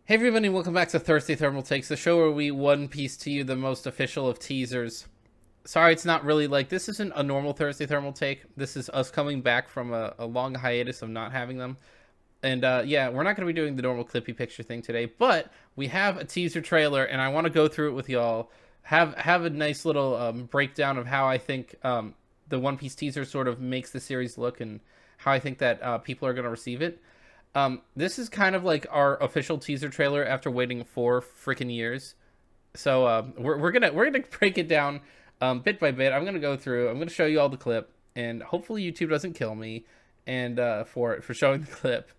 Hey everybody, welcome back to Thursday Thermal Takes, the show where we One Piece to you the most official of teasers. Sorry, it's not really like, this isn't a normal Thursday Thermal Take. This is us coming back from a long hiatus of not having them. And yeah, we're not going to be doing the normal clippy picture thing today, but we have a teaser trailer, and I want to go through it with y'all. Have a nice little breakdown of how I think the One Piece teaser sort of makes the series look, and how I think that people are going to receive it. This is kind of like our official teaser trailer after waiting 4 freaking years. So we're gonna break it down bit by bit. I'm gonna go through. I'm gonna show you all the clip, and hopefully YouTube doesn't kill me and for showing the clip.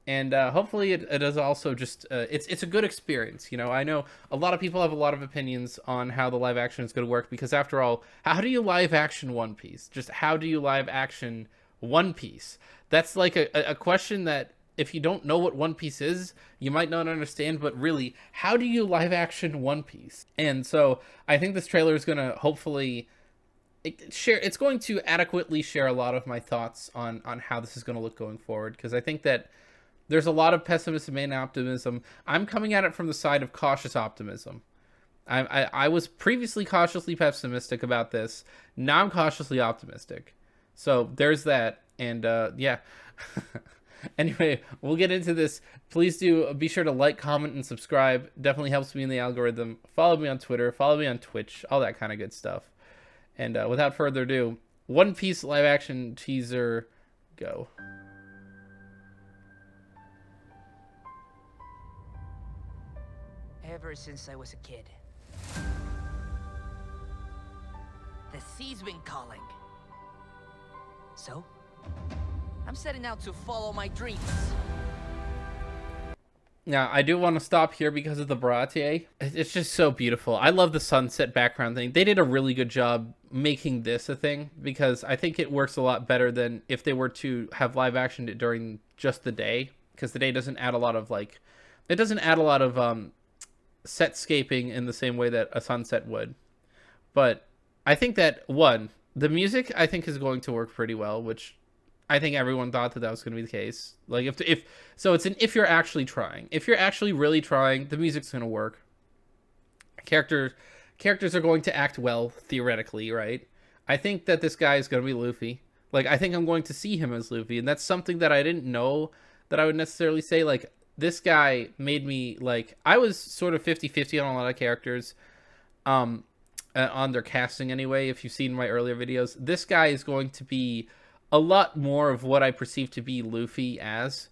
And hopefully it is also just it's a good experience. You know, I know a lot of people have a lot of opinions on how the live action is going to work, because after all, how do you live action One Piece? Just how do you live action One Piece? That's like a question that, if you don't know what One Piece is, you might not understand, but really, how do you live action One Piece? And so I think this trailer is going to hopefully it's going to adequately share a lot of my thoughts on how this is going to look going forward, because I think that there's a lot of pessimism and optimism. I'm coming at it from the side of cautious optimism. I was previously cautiously pessimistic about this. Now I'm cautiously optimistic. So there's that. And yeah. Anyway, we'll get into this. Please do be sure to like, comment, and subscribe. Definitely helps me in the algorithm. Follow me on Twitter. Follow me on Twitch. All that kind of good stuff. And without further ado, One Piece live action teaser, go. Ever since I was a kid, the sea's been calling. So, I'm setting out to follow my dreams. Now, I do want to stop here because of the bratie. It's just so beautiful. I love the sunset background thing. They did a really good job making this a thing, because I think it works a lot better than if they were to have live action during just the day, because the day doesn't add a lot of, like, it doesn't add a lot of setscaping in the same way that a sunset would. But I think that, one, the music I think is going to work pretty well, which I think everyone thought that was going to be the case. Like, if so, it's an if you're actually trying. If you're actually really trying, the music's going to work. Characters are going to act well theoretically, right? I think that this guy is going to be Luffy. Like, I think I'm going to see him as Luffy, and that's something that I didn't know that I would necessarily say. Like, this guy made me, like, I was sort of 50-50 on a lot of characters, on their casting anyway. If you've seen my earlier videos, this guy is going to be a lot more of what I perceive to be Luffy as.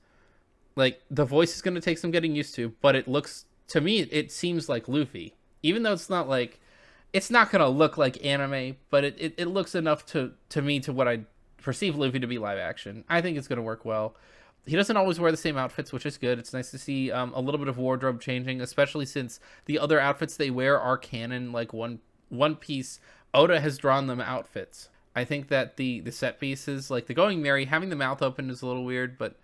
Like, the voice is going to take some getting used to, but it looks, to me, it seems like Luffy. Even though it's not like, it's not going to look like anime, but it looks enough to me to what I perceive Luffy to be live action. I think it's going to work well. He doesn't always wear the same outfits, which is good. It's nice to see a little bit of wardrobe changing, especially since the other outfits they wear are canon. Like One Piece, Oda has drawn them outfits. I think that the set pieces, like the Going Merry, having the mouth open is a little weird, but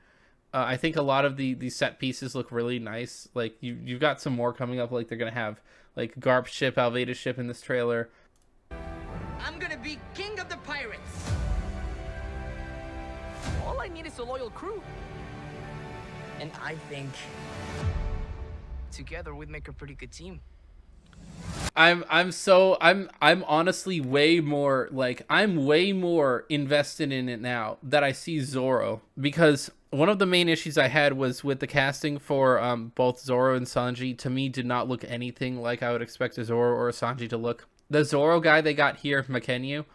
I think a lot of the set pieces look really nice. Like, you've got some more coming up. Like, they're going to have, like, Garp's ship, Alveida's ship in this trailer. I'm gonna be king of the pirates. All I need is a loyal crew. And I think together we'd make a pretty good team. I'm honestly way more, like, I'm way more invested in it now that I see Zoro, because one of the main issues I had was with the casting for both Zoro and Sanji. To me, did not look anything like I would expect a Zoro or a Sanji to look. The Zoro guy they got here, Makenyu,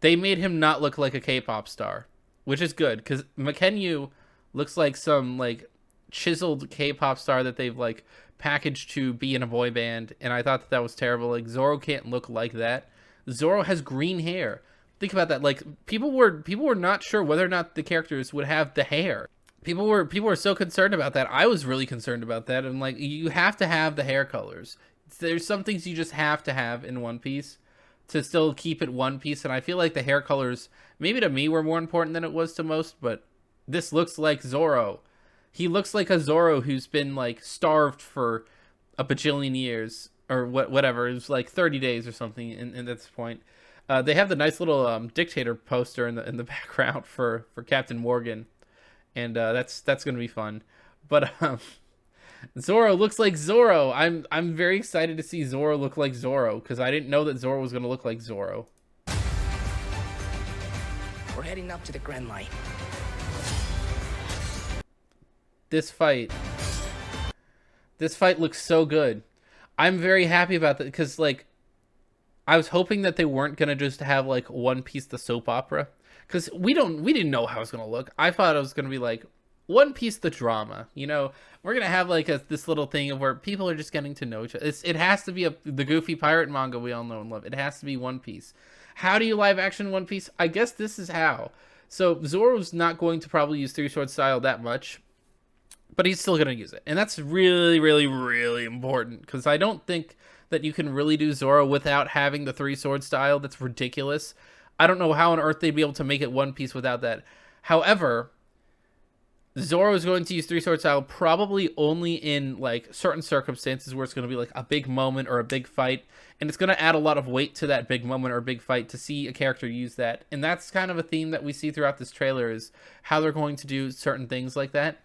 they made him not look like a K-pop star, which is good, because Makenyu looks like some, like, chiseled K-pop star that they've, like, packaged to be in a boy band, and I thought that was terrible. Like, Zoro can't look like that. Zoro has green hair. Think about that. Like, people were not sure whether or not the characters would have the hair. People were so concerned about that. I was really concerned about that. And, like, you have to have the hair colors. There's some things you just have to have in One Piece to still keep it One Piece, and I feel like the hair colors, maybe to me, were more important than it was to most. But this looks like Zoro. He looks like a Zoro who's been, like, starved for a bajillion years, or whatever. It was like 30 days or something in this point. They have the nice little dictator poster in the background for Captain Morgan, and that's gonna be fun. But Zoro looks like Zoro. I'm very excited to see Zoro look like Zoro because I didn't know that Zoro was gonna look like Zoro. We're heading up to the Grand Line. This fight looks so good. I'm very happy about that because like I was hoping that they weren't gonna just have like One Piece the soap opera because we didn't know how it was gonna look. I thought it was gonna be like One Piece the drama. You know, we're gonna have like this little thing of where people are just getting to know each other. It has to be the goofy pirate manga we all know and love. It has to be One Piece. How do you live action One Piece? I guess this is how. So Zoro's not going to probably use Three Sword Style that much, but he's still going to use it. And that's really, really, really important because I don't think that you can really do Zoro without having the Three Sword Style. That's ridiculous. I don't know how on earth they'd be able to make it One Piece without that. However, Zoro is going to use Three Sword Style probably only in like certain circumstances where it's going to be like a big moment or a big fight, and it's going to add a lot of weight to that big moment or big fight to see a character use that. And that's kind of a theme that we see throughout this trailer is how they're going to do certain things like that.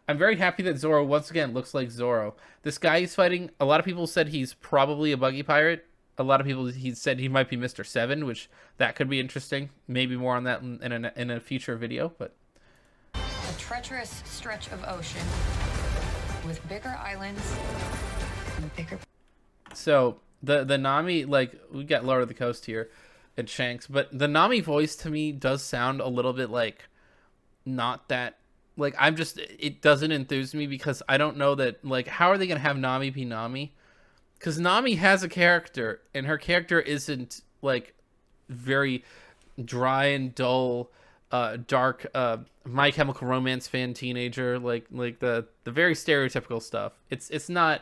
I'm very happy that Zoro once again looks like Zoro. This guy he's fighting, a lot of people said he's probably a buggy pirate. A lot of people he said he might be Mr. Seven, which that could be interesting. Maybe more on that in a future video, but A treacherous stretch of ocean with bigger islands and bigger. so the Nami, like, we got Lord of the Coast here and Shanks, but the Nami voice to me does sound a little bit like not that, like, it doesn't enthuse me because I don't know that, like, how are they gonna have Nami be Nami? Because Nami has a character and her character isn't like very dry and dull, dark, My Chemical Romance fan teenager, like the very stereotypical stuff. It's not.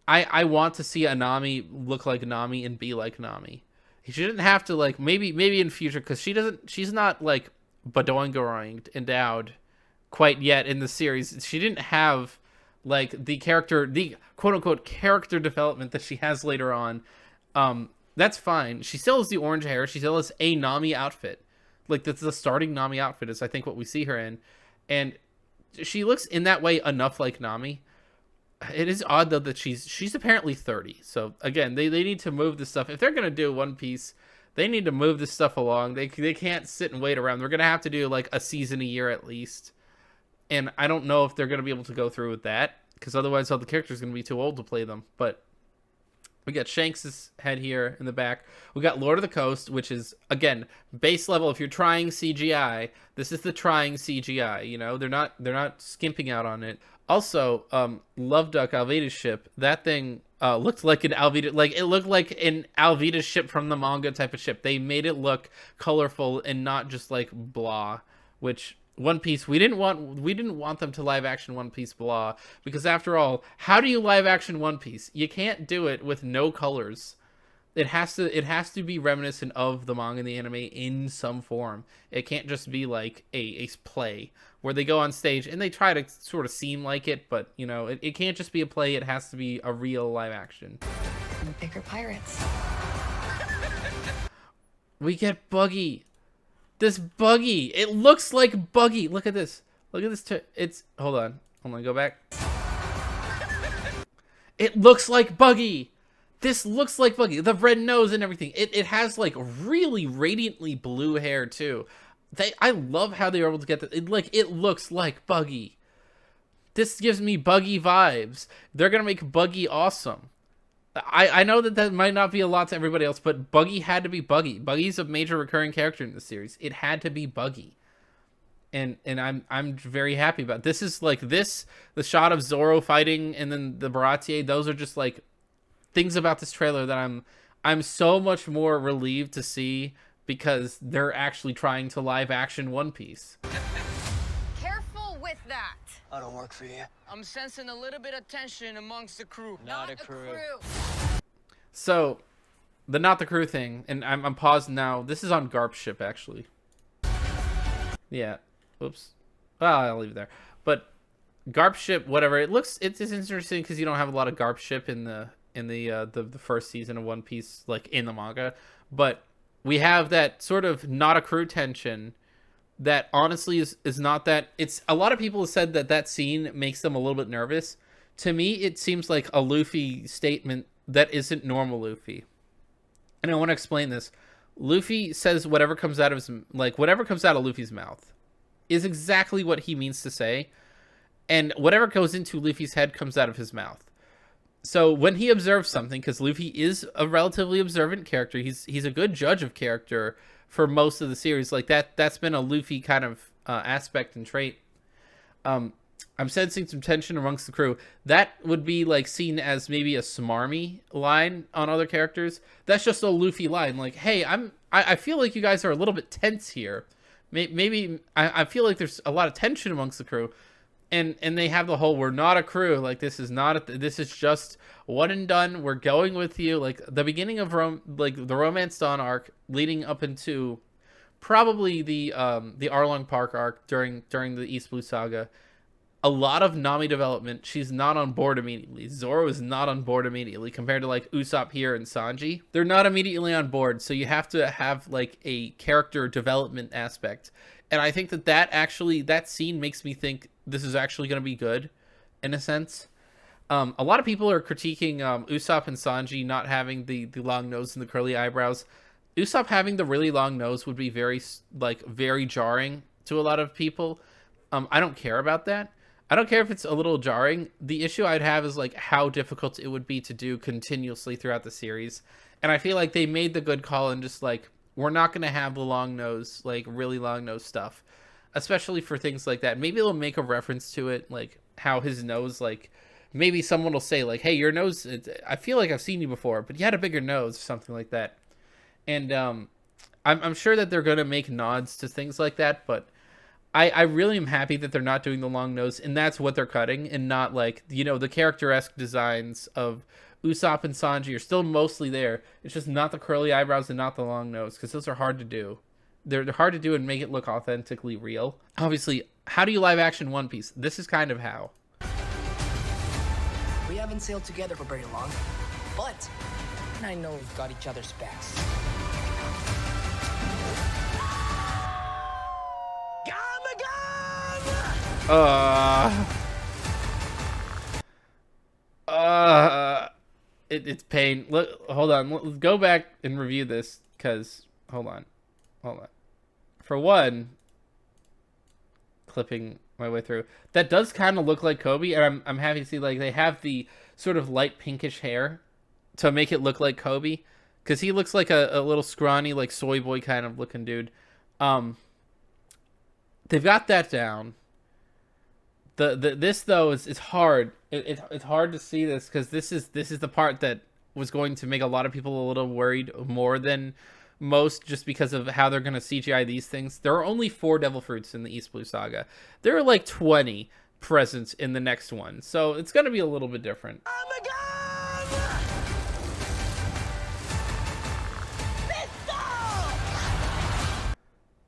I want to see a Nami look like Nami and be like Nami. She didn't have to, like, maybe in future, because she's not like Badoingoing endowed quite yet in the series. She didn't have like the quote unquote character development that she has later on. That's fine. She still has the orange hair. She still has a Nami outfit. Like, that's the starting Nami outfit is I think what we see her in. And she looks in that way enough like Nami. It is odd though that she's apparently 30. So again, they need to move this stuff. If they're gonna do One Piece, they need to move this stuff along. They can't sit and wait around. They're gonna have to do like a season a year at least. And I don't know if they're gonna be able to go through with that, because otherwise all the characters are gonna be too old to play them. But we got Shanks' head here in the back. We got Lord of the Coast, which is, again, base level. If you're trying CGI, this is the trying CGI. You know, they're not skimping out on it. Also, Love Duck Alvida's ship. That thing looked like an Alvida, like it looked like an Alvida ship from the manga type of ship. They made it look colorful and not just like blah. Which One Piece, we didn't want them to live action One Piece blah, because after all, how do you live action One Piece? You can't do it with no colors. It has to be reminiscent of the manga and the anime in some form. It can't just be like a play where they go on stage and they try to sort of seem like it, but you know, it can't just be a play. It has to be a real live action. Bigger pirates. We get Buggy. This Buggy, it looks like Buggy. Look at this. Look at this. It's hold on, go back. It looks like Buggy. This looks like Buggy. The red nose and everything. It has like really radiantly blue hair too. I love how they were able to get that. It looks like Buggy. This gives me Buggy vibes. They're gonna make Buggy awesome. I know that might not be a lot to everybody else, but Buggy had to be Buggy. Buggy's a major recurring character in the series. It had to be Buggy. And I'm very happy about it. This is like the shot of Zoro fighting and then the Baratier, those are just like things about this trailer that I'm so much more relieved to see, because they're actually trying to live action One Piece. Careful with that. I don't work for you. I'm sensing a little bit of tension amongst the crew. Not a crew. So, not the crew thing, and I'm paused now. This is on Garp's ship, actually. Yeah. Oops. Well, I'll leave it there. But Garp's ship, whatever. It's interesting because you don't have a lot of Garp ship in the first season of One Piece, like in the manga. But we have that sort of not a crew tension that honestly is not that. It's a lot of people have said that scene makes them a little bit nervous. To me, it seems like a Luffy statement that isn't normal Luffy. And I want to explain this. Luffy says whatever comes out of his, like, whatever comes out of Luffy's mouth is exactly what he means to say. And whatever goes into Luffy's head comes out of his mouth. So when he observes something, because Luffy is a relatively observant character, he's a good judge of character for most of the series. Like that's been a Luffy kind of aspect and trait. I'm sensing some tension amongst the crew. That would be like seen as maybe a smarmy line on other characters. That's just a Luffy line. Like, hey, I feel like you guys are a little bit tense here. Maybe I feel like there's a lot of tension amongst the crew. And they have the whole, we're not a crew. Like, this is not, this is just one and done. We're going with you. Like, the beginning of the Romance Dawn arc leading up into probably the Arlong Park arc during the East Blue Saga. A lot of Nami development. She's not on board immediately. Zoro is not on board immediately compared to like Usopp here and Sanji. They're not immediately on board. So you have to have like a character development aspect. And I think that scene makes me think this is actually going to be good in a sense. A lot of people are critiquing Usopp and Sanji not having the long nose and the curly eyebrows. Usopp having the really long nose would be very jarring to a lot of people. I don't care about that. I don't care if it's a little jarring. The issue I'd have is like how difficult it would be to do continuously throughout the series. And I feel like they made the good call and just like, we're not going to have the long nose, like really long nose stuff, especially for things like that. Maybe they'll make a reference to it, like how his nose, like maybe someone will say like, hey, your nose, I feel like I've seen you before, but you had a bigger nose, something like that. And I'm sure that they're going to make nods to things like that, but I really am happy that they're not doing the long nose, and that's what they're cutting, and not like, you know, the character-esque designs of Usopp and Sanji are still mostly there. It's just not the curly eyebrows and not the long nose, because those are hard to do. They're hard to do and make it look authentically real. Obviously, how do you live action One Piece? This is kind of how. We haven't sailed together for very long, but I know we've got each other's backs. It's pain. Look, hold on. Let's go back and review this, because hold on. For one, clipping my way through, that does kind of look like Kobe, and I'm happy to see like they have the sort of light pinkish hair to make it look like Kobe, because he looks like a little scrawny, like soy boy kind of looking dude. They've got that down. This though is hard. It's hard to see this, because this is the part that was going to make a lot of people a little worried more than most, just because of how they're going to CGI these things. There are only 4 Devil Fruits in the East Blue Saga. There are like 20 present in the next one, so it's going to be a little bit different.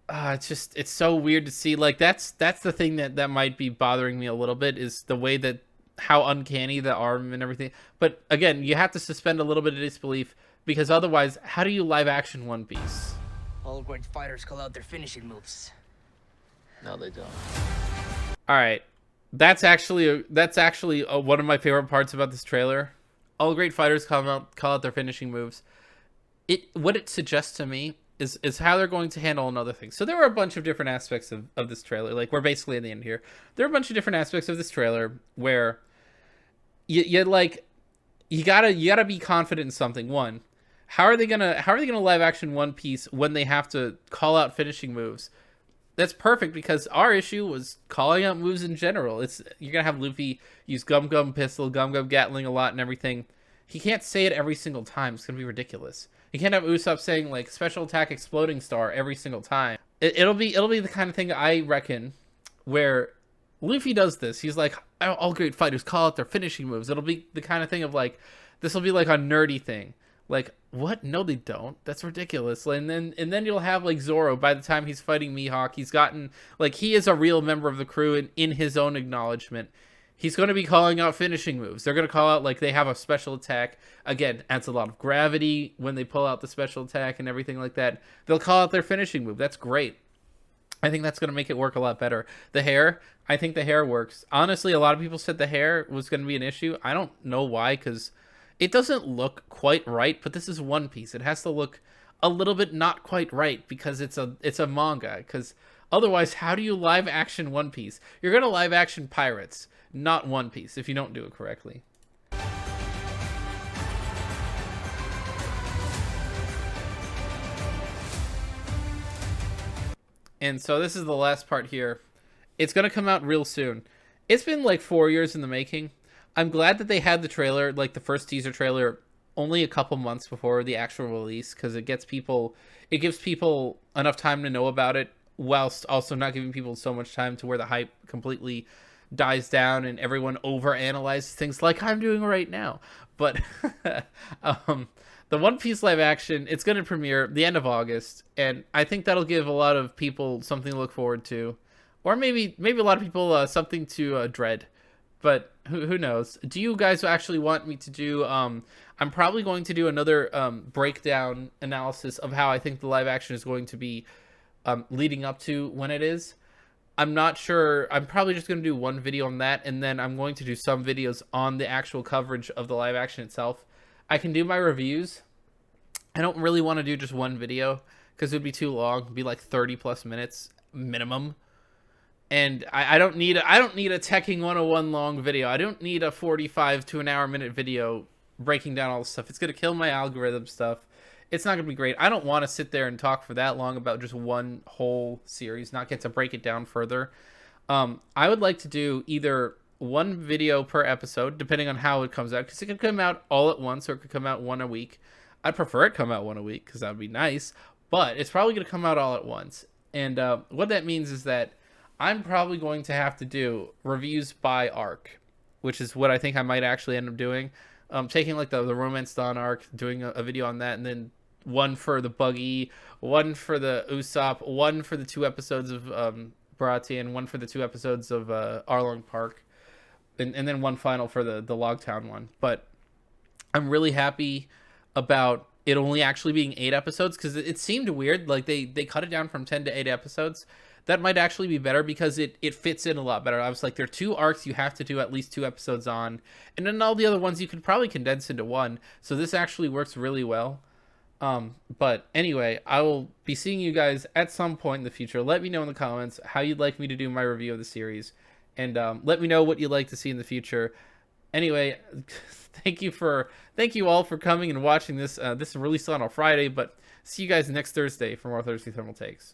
It's so weird to see. Like that's the thing that might be bothering me a little bit, is the way that how uncanny the arm and everything. But again, you have to suspend a little bit of disbelief, because otherwise, how do you live action One Piece? All great fighters call out their finishing moves. No, they don't. All right, that's actually one of my favorite parts about this trailer. All great fighters call out their finishing moves. What it suggests to me is how they're going to handle another thing. So there are a bunch of different aspects of this trailer. Like, we're basically at the end here. There are a bunch of different aspects of this trailer where you gotta be confident in something. One, how are they gonna live action One Piece when they have to call out finishing moves? That's perfect, because our issue was calling out moves in general. You're gonna have Luffy use Gum Gum Pistol, Gum Gum Gatling a lot and everything. He can't say it every single time. It's gonna be ridiculous. You can't have Usopp saying like Special Attack Exploding Star every single time. It'll be the kind of thing, I reckon, where Luffy does this. He's like, all great fighters call out their finishing moves. It'll be the kind of thing of like, this will be like a nerdy thing. Like, what? No, they don't. That's ridiculous. And then you'll have like Zoro, by the time he's fighting Mihawk, he's gotten like, he is a real member of the crew, and in his own acknowledgement, he's going to be calling out finishing moves. They're going to call out like they have a special attack. Again, adds a lot of gravity when they pull out the special attack and everything like that. They'll call out their finishing move. That's great. I think that's going to make it work a lot better. The hair, I think the hair works. Honestly, a lot of people said the hair was going to be an issue. I don't know why, because it doesn't look quite right, but this is One Piece. It has to look a little bit not quite right because it's a manga. Because otherwise, how do you live action One Piece? You're going to live action Pirates, not One Piece, if you don't do it correctly. And so this is the last part here. It's going to come out real soon. It's been like 4 years in the making. I'm glad that they had the trailer, like the first teaser trailer, only a couple months before the actual release, because it gives people enough time to know about it, whilst also not giving people so much time to where the hype completely dies down and everyone overanalyzes things like I'm doing right now. But the One Piece live action, it's going to premiere the end of August, and I think that'll give a lot of people something to look forward to, or maybe a lot of people something to dread. But who knows? Do you guys actually want me to do? I'm probably going to do another breakdown analysis of how I think the live action is going to be leading up to when it is. I'm not sure. I'm probably just going to do one video on that, and then I'm going to do some videos on the actual coverage of the live action itself. I can do my reviews. I don't really want to do just one video because it would be too long. It'd be like 30 plus minutes minimum. And I don't need a Teching 101 long video. I don't need a 45 to an hour minute video breaking down all this stuff. It's going to kill my algorithm stuff. It's not going to be great. I don't want to sit there and talk for that long about just one whole series, not get to break it down further. I would like to do either one video per episode, depending on how it comes out, because it could come out all at once or it could come out one a week. I'd prefer it come out one a week because that would be nice, but it's probably going to come out all at once. And what that means is that I'm probably going to have to do reviews by arc, which is what I think I might actually end up doing. Taking like the Romance Dawn arc, doing a video on that, and then one for the Buggy, one for the Usopp, one for the 2 episodes of Baratie, and one for the 2 episodes of Arlong Park, and then one final for the Logtown one. But I'm really happy about it only actually being 8 episodes, because it seemed weird. Like they cut it down from 10 to 8 episodes. That might actually be better because it fits in a lot better. I was like, there are 2 arcs you have to do at least 2 episodes on, and then all the other ones you could probably condense into one. So this actually works really well. But anyway, I will be seeing you guys at some point in the future. Let me know in the comments how you'd like me to do my review of the series, and let me know what you'd like to see in the future. Anyway, thank you all for coming and watching this. This is released on a Friday, but see you guys next Thursday for more Thursday Thermal Takes.